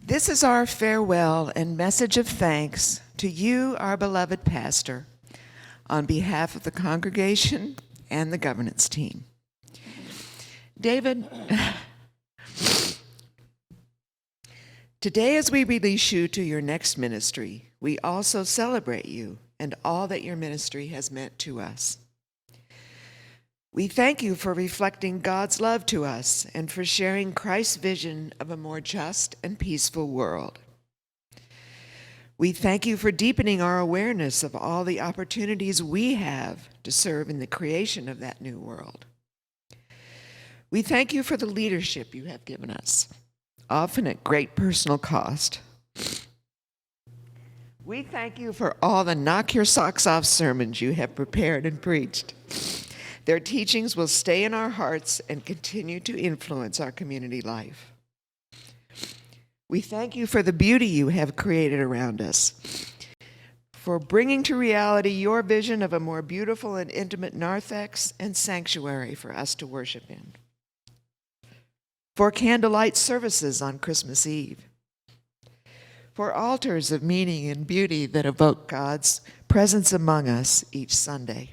This is our farewell and message of thanks to you, our beloved pastor, on behalf of the congregation and the governance team. David, today as we release you to your next ministry, we also celebrate you and all that your ministry has meant to us. We thank you for reflecting God's love to us and for sharing Christ's vision of a more just and peaceful world. We thank you for deepening our awareness of all the opportunities we have to serve in the creation of that new world. We thank you for the leadership you have given us, often at great personal cost. We thank you for all the knock-your-socks-off sermons you have prepared and preached. Their teachings will stay in our hearts and continue to influence our community life. We thank you for the beauty you have created around us, for bringing to reality your vision of a more beautiful and intimate narthex and sanctuary for us to worship in, for candlelight services on Christmas Eve, for altars of meaning and beauty that evoke God's presence among us each Sunday.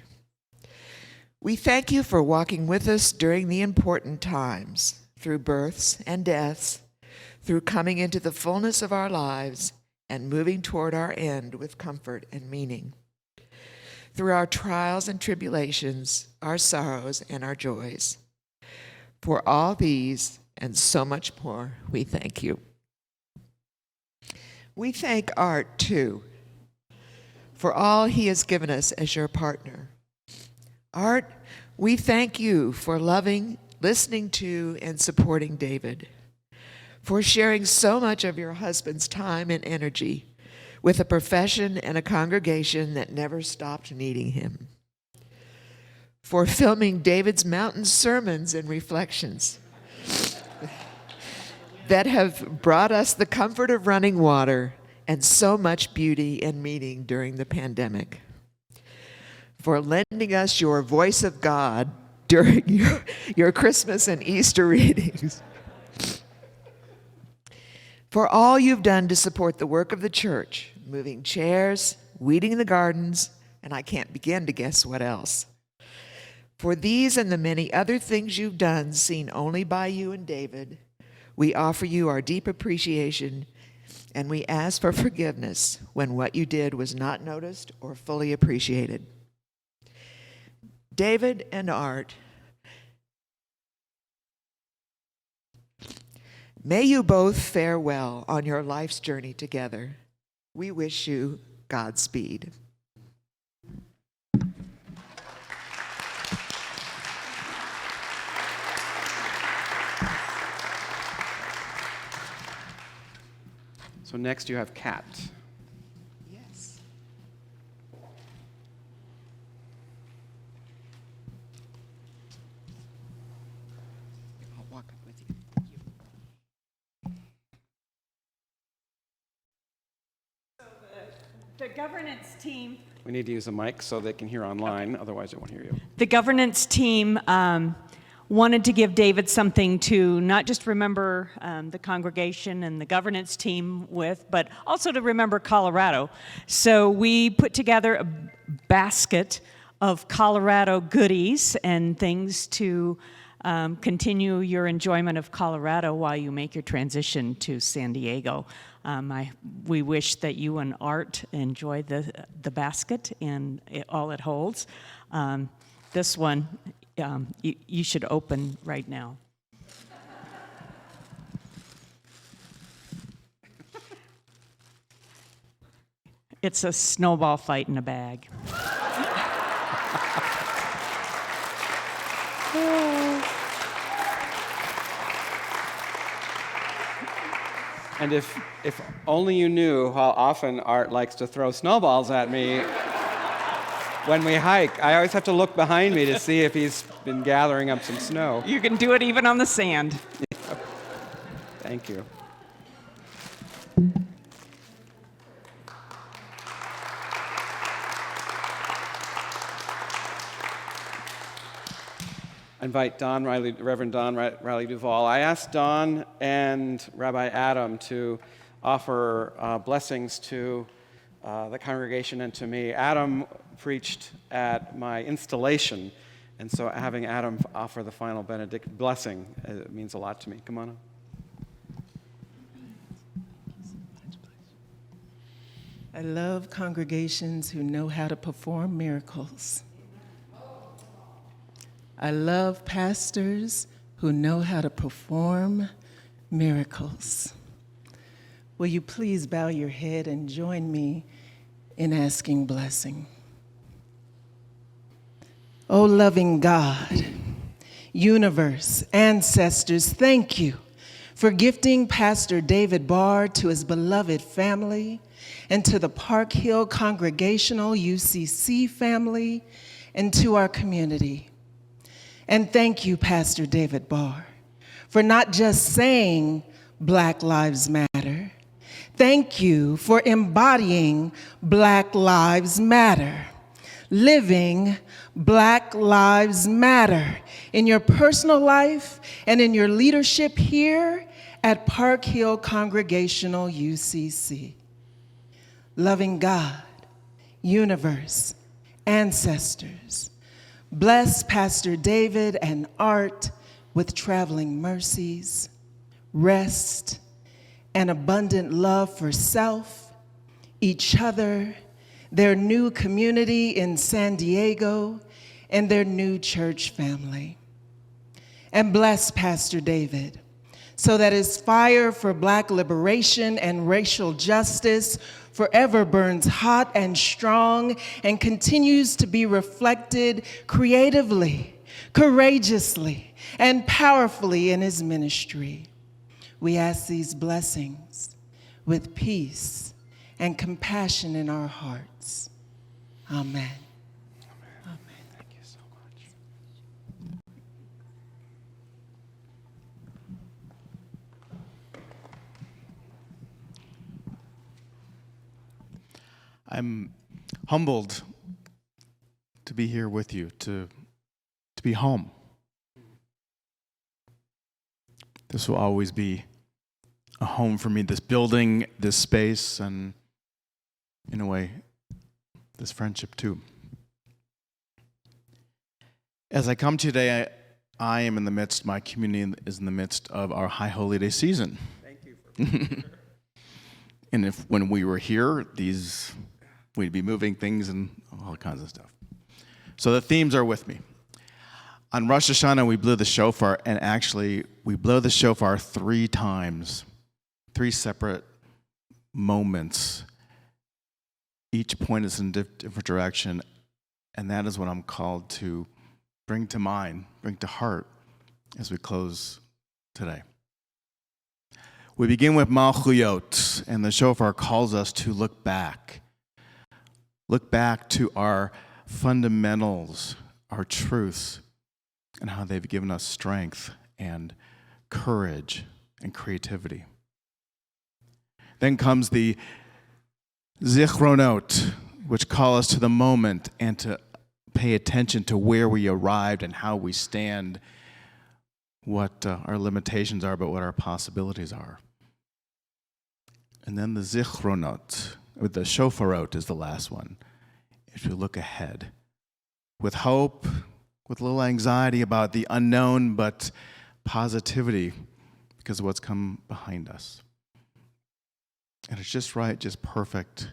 We thank you for walking with us during the important times, through births and deaths, through coming into the fullness of our lives and moving toward our end with comfort and meaning. Through our trials and tribulations, our sorrows and our joys. For all these and so much more, we thank you. We thank Art, too, for all he has given us as your partner. Art, we thank you for loving, listening to, and supporting David, for sharing so much of your husband's time and energy with a profession and a congregation that never stopped needing him, for filming David's mountain sermons and reflections that have brought us the comfort of running water and so much beauty and meaning during the pandemic, for lending us your voice of God during your Christmas and Easter readings, for all you've done to support the work of the church, moving chairs, weeding the gardens, and I can't begin to guess what else. For these and the many other things you've done seen only by you and David, we offer you our deep appreciation, and we ask for forgiveness when what you did was not noticed or fully appreciated. David and Art, may you both fare well on your life's journey together. We wish you Godspeed. So next you have Kat. Yes. I'll walk up with you. The governance team. We need to use a mic so they can hear online, otherwise they won't hear you. The governance team wanted to give David something to not just remember the congregation and the governance team with, but also to remember Colorado. So we put together a basket of Colorado goodies and things to continue your enjoyment of Colorado while you make your transition to San Diego. We wish that you and Art enjoy the basket and all it holds. This one you should open right now. It's a snowball fight in a bag. And if only you knew how often Art likes to throw snowballs at me when we hike. I always have to look behind me to see if he's been gathering up some snow. You can do it even on the sand. Thank you. I invite Reverend Don Riley Duvall. I asked Don and Rabbi Adam to offer blessings to the congregation and to me. Adam preached at my installation, and so having Adam offer the final benedict blessing means a lot to me. Come on up. I love congregations who know how to perform miracles. I love pastors who know how to perform miracles. Will you please bow your head and join me in asking blessing? Oh, loving God, universe, ancestors, thank you for gifting Pastor David Barr to his beloved family and to the Park Hill Congregational UCC family and to our community. And thank you, Pastor David Barr, for not just saying Black Lives Matter. Thank you for embodying Black Lives Matter, living Black Lives Matter in your personal life and in your leadership here at Park Hill Congregational UCC. Loving God, universe, ancestors, bless Pastor David and Art with traveling mercies, rest, and abundant love for self, each other, their new community in San Diego, and their new church family. And bless Pastor David so that his fire for Black liberation and racial justice forever burns hot and strong and continues to be reflected creatively, courageously, and powerfully in his ministry. We ask these blessings with peace and compassion in our hearts. Amen. Amen. Thank you so much. I'm humbled to be here with you, to be home. This will always be a home for me, this building, this space, and in a way, this friendship too. As I come today, I am in the midst, my community is in the midst of our High Holy Day season. Thank you for being here. And when we were here, we'd be moving things and all kinds of stuff. So the themes are with me. On Rosh Hashanah, we blew the shofar, and actually, we blow the shofar 3 times, 3 separate moments. Each point is in a different direction, and that is what I'm called to bring to mind, bring to heart as we close today. We begin with Malchuyot, and the shofar calls us to look back. Look back to our fundamentals, our truths, and how they've given us strength and courage and creativity. Then comes the Zichronot, which call us to the moment and to pay attention to where we arrived and how we stand, what our limitations are, but what our possibilities are. And then the Zichronot, or the Shofarot is the last one. If you look ahead with hope, with a little anxiety about the unknown, but positivity because of what's come behind us. And it's just right, just perfect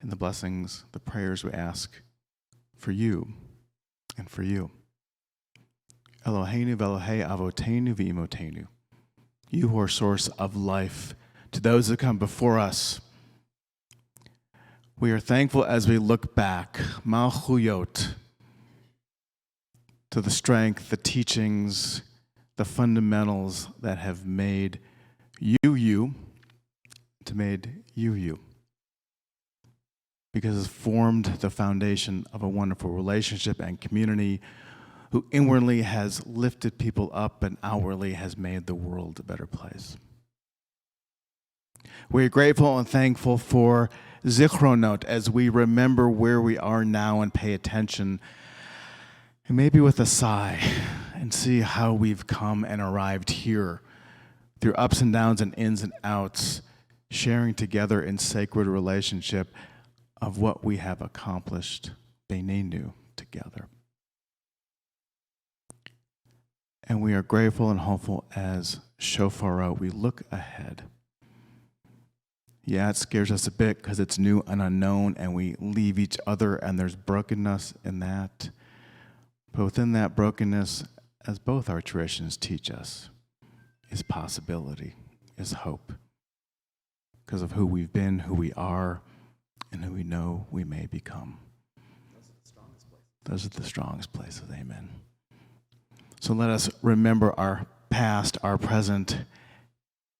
in the blessings, the prayers we ask for you and for you. Eloheinu v'Elohei Avotenu v'Imotenu. You who are source of life to those who come before us. We are thankful as we look back, Malchuyot, to the strength, the teachings, the fundamentals that have made you, to made you. Because it's formed the foundation of a wonderful relationship and community who inwardly has lifted people up and outwardly has made the world a better place. We are grateful and thankful for Zichronot as we remember where we are now and pay attention, and maybe with a sigh, and see how we've come and arrived here through ups and downs and ins and outs, sharing together in sacred relationship of what we have accomplished Benenu together. And we are grateful and hopeful as Shofaro, we look ahead. Yeah, it scares us a bit because it's new and unknown, and we leave each other, and there's brokenness in that. But within that brokenness, as both our traditions teach us, is possibility, is hope. Because of who we've been, who we are, and who we know we may become. Those are the strongest places, amen. So let us remember our past, our present,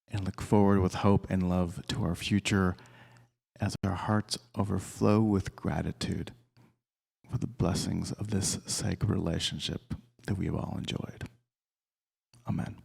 and look forward with hope and love to our future as our hearts overflow with gratitude for the blessings of this sacred relationship that we have all enjoyed. Amen.